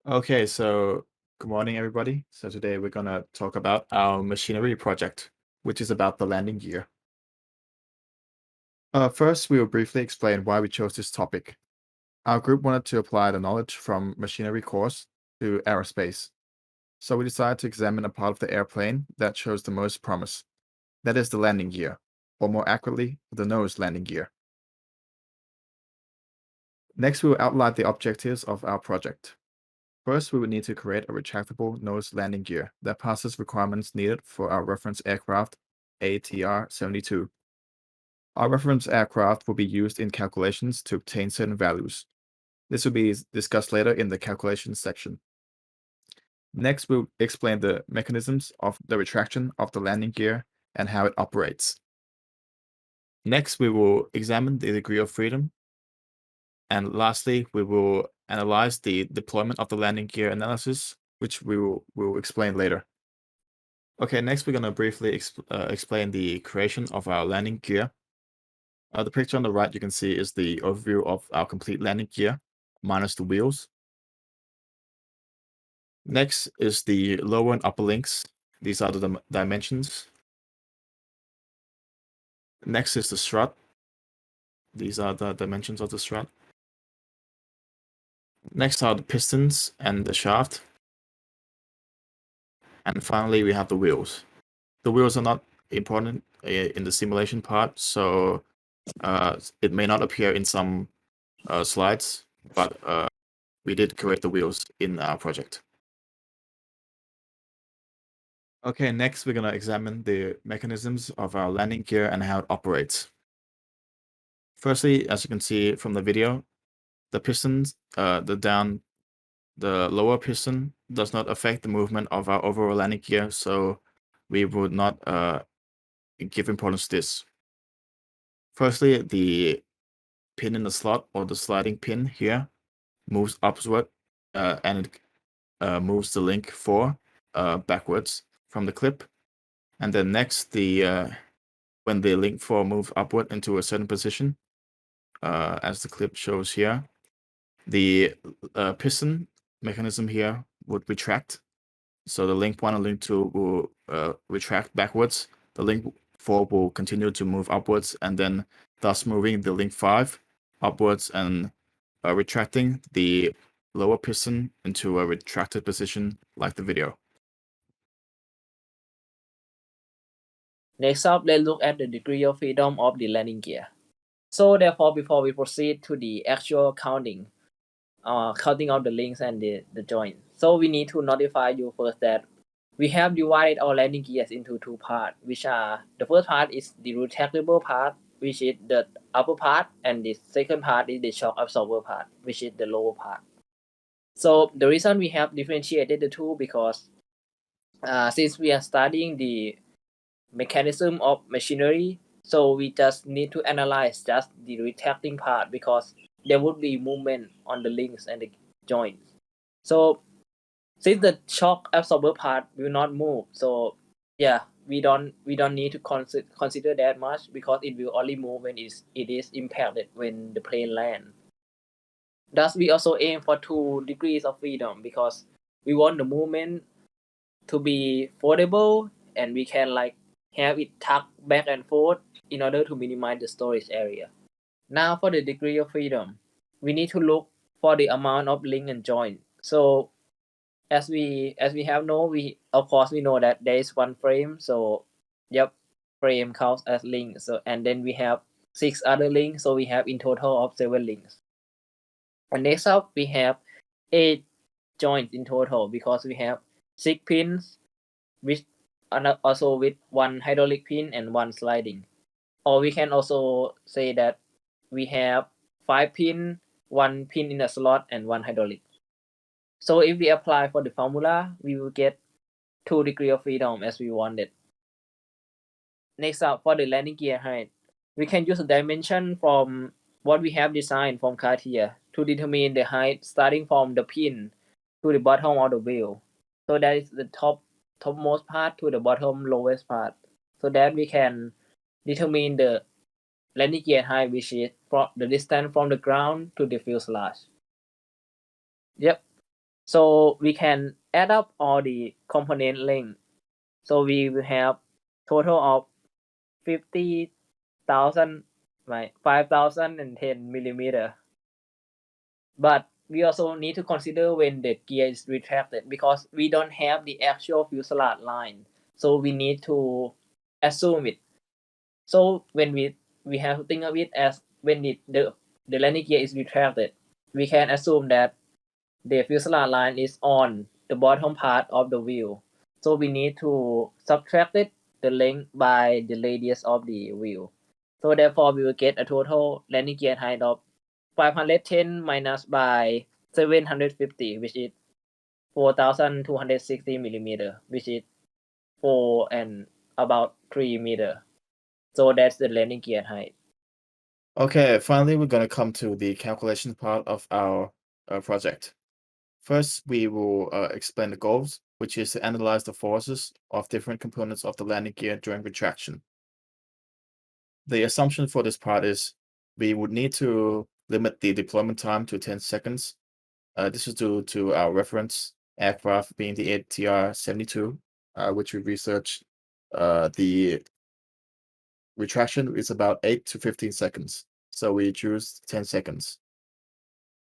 Okay, so good morning, everybody. So today we're gonna talk about our machinery project, which is about the landing gear. First, we will briefly explain why we chose this topic. Our group wanted to apply the knowledge from machinery course to aerospace. So we decided to examine a part of the airplane that shows the most promise. That is the landing gear, or more accurately, the nose landing gear. Next, we will outline the objectives of our project. First, we would need to create a retractable nose landing gear that passes requirements needed for our reference aircraft ATR-72. Our reference aircraft will be used in calculations to obtain certain values. This will be discussed later in the calculations section. Next, we'll explain the mechanisms of the retraction of the landing gear and how it operates. Next, we will examine the degree of freedom. And lastly, we will analyze the deployment of the landing gear analysis, which we will explain later. Okay, next we're going to briefly explain the creation of our landing gear. The picture on the right you can see is the overview of our complete landing gear, minus the wheels. Next is the lower and upper links. These are the dimensions. Next is the strut. These are the dimensions of the strut. Next are the pistons and the shaft. And finally, we have the wheels. The wheels are not important in the simulation part, so it may not appear in some slides, but we did create the wheels in our project. Okay, next we're gonna examine the mechanisms of our landing gear and how it operates. Firstly, as you can see from the video, the pistons, the lower piston does not affect the movement of our overall landing gear, so we would not give importance to this. Firstly, the pin in the slot or the sliding pin here moves upward and it moves the link 4 backwards from the clip. And then next, when the link 4 moves upward into a certain position, as the clip shows here, the piston mechanism here would retract. So the link 1 and link 2 will retract backwards. The link 4 will continue to move upwards, and then thus moving the link 5 upwards and retracting the lower piston into a retracted position like the video. Next up, let's look at the degree of freedom of the landing gear. So therefore, before we proceed to the actual counting of the links and the joints, so we need to notify you first that we have divided our landing gears into two parts, which are the first part is the retractable part, which is the upper part, and the second part is the shock absorber part, which is the lower part. So the reason we have differentiated the two because since we are studying the mechanism of machinery, so we just need to analyze just the retracting part because there would be movement on the links and the joints. So since the shock absorber part will not move, so yeah, we don't need to consider that much because it will only move when it is impacted when the plane land. Thus, we also aim for 2 degrees of freedom because we want the movement to be foldable and we can like have it tucked back and forth in order to minimize the storage area. Now for the degree of freedom, we need to look for the amount of link and joint. So as we have known, we of course we know that there is one frame, so yep, frame counts as link. So and then we have 6 other links, so we have in total of 7 links. And next up we have 8 joints in total because we have 6 pins which also with 1 hydraulic pin and 1 sliding. Or we can also say that we have 5 pin, 1 pin in a slot and 1 hydraulic. So if we apply for the formula, we will get 2 degree of freedom as we wanted. Next up, for the landing gear height, we can use a dimension from what we have designed from CATIA to determine the height starting from the pin to the bottom of the wheel. So that is the topmost part to the bottom lowest part, so that we can determine the landing gear height, which is the distance from the ground to the fuselage. Yep. So we can add up all the component length. So we will have total of 50,000, right, 5,010 millimeter. But we also need to consider when the gear is retracted because we don't have the actual fuselage line. So we need to assume it. So when we have to think of it as when the landing gear is retracted, we can assume that the fuselage line is on the bottom part of the wheel. So we need to subtract it, the length by the radius of the wheel. So therefore we will get a total landing gear height of 510 minus by 750, which is 4,260 millimeter, which is 4 and about 3 meter. So that's the landing gear height. Okay, finally, we're going to come to the calculation part of our project. First, we will explain the goals, which is to analyze the forces of different components of the landing gear during retraction. The assumption for this part is we would need to limit the deployment time to 10 seconds. This is due to our reference aircraft being the ATR-72, which we researched. The retraction is about 8 to 15 seconds. So we choose 10 seconds.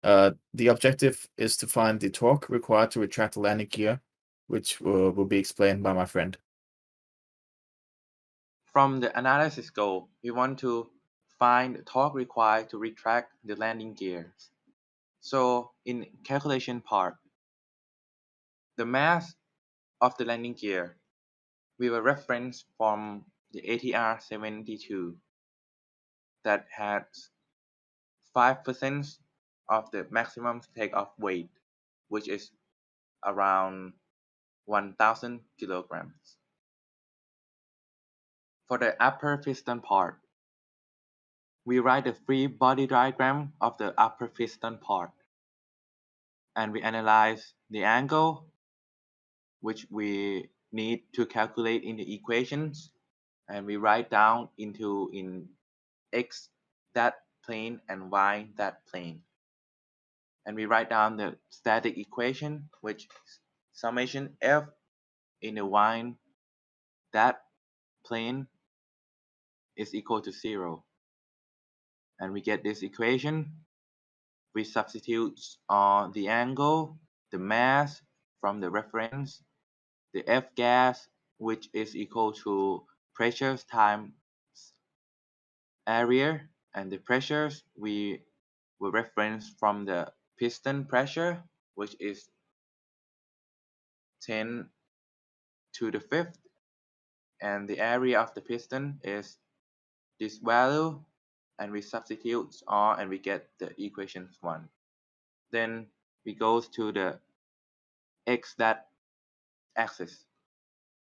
The objective is to find the torque required to retract the landing gear, which will be explained by my friend. From the analysis goal, we want to find the torque required to retract the landing gears. So in calculation part, the mass of the landing gear, we will reference from the ATR-72 that has 5% of the maximum takeoff weight, which is around 1,000 kilograms. For the upper piston part, we write the free body diagram of the upper piston part, and we analyze the angle, which we need to calculate in the equations, and we write down in x that plane and y that plane. And we write down the static equation, which is summation f in the y that plane is equal to 0. And we get this equation. We substitute the angle, the mass from the reference, the F gas, which is equal to pressures times area, and the pressures we will reference from the piston pressure, which is 10 to the 5th, and the area of the piston is this value, and we substitute R and we get the equation 1. Then we go to the x that axis.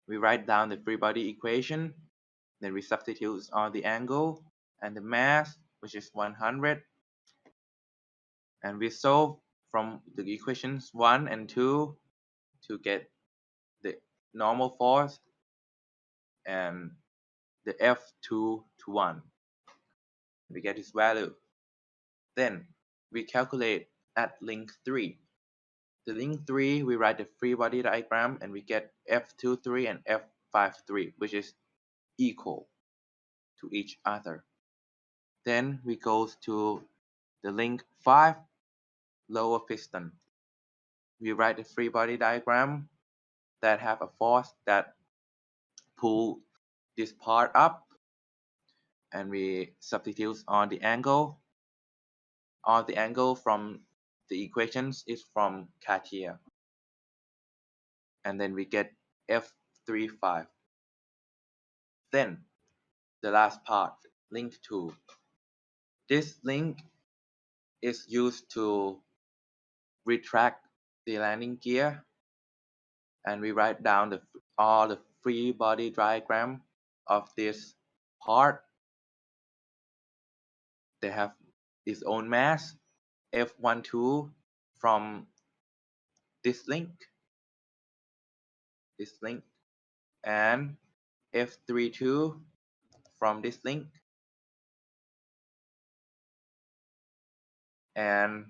We write down the free body equation, then we substitute on the angle and the mass, which is 100, and we solve from the equations 1 and 2 to get the normal force and the F2 to 1. We get this value. Then we calculate at link 3. The link 3, we write the free body diagram and we get F23 and F53, which is equal to each other. Then we go to the link 5, lower piston. We write the free body diagram that have a force that pull this part up, and we substitute on the angle. On the angle from the equations is from Cartier, and then we get F35. Then the last part, link 2. This link is used to retract the landing gear, and we write down all the free body diagram of this part. They have its own mass, F12 from this link, and F32 from this link, and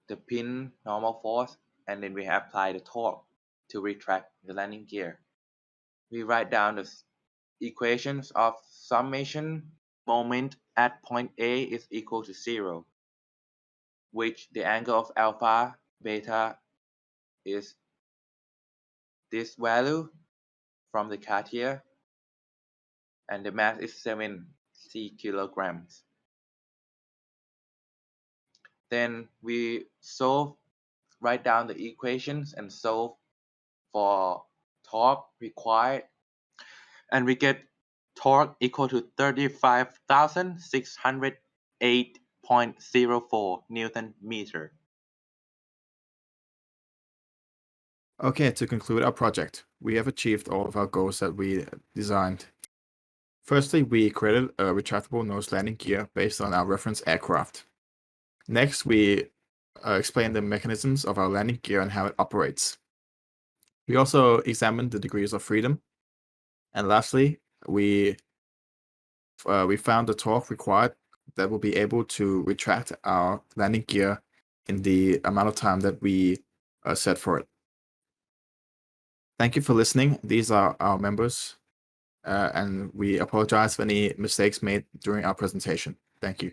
the pin normal force and then we apply the torque to retract the landing gear. We write down the equations of summation moment at point A is equal to 0, which the angle of alpha, beta is this value from the Cartier, and the mass is 7 kilograms. Then we write down the equations and solve for torque required, and we get torque equal to 35,608.04 Newton meter. Okay, to conclude our project, we have achieved all of our goals that we designed. Firstly, we created a retractable nose landing gear based on our reference aircraft. Next, we explained the mechanisms of our landing gear and how it operates. We also examined the degrees of freedom. And lastly, we found the torque required that will be able to retract our landing gear in the amount of time that we set for it. Thank you for listening. These are our members, and we apologize for any mistakes made during our presentation. Thank you.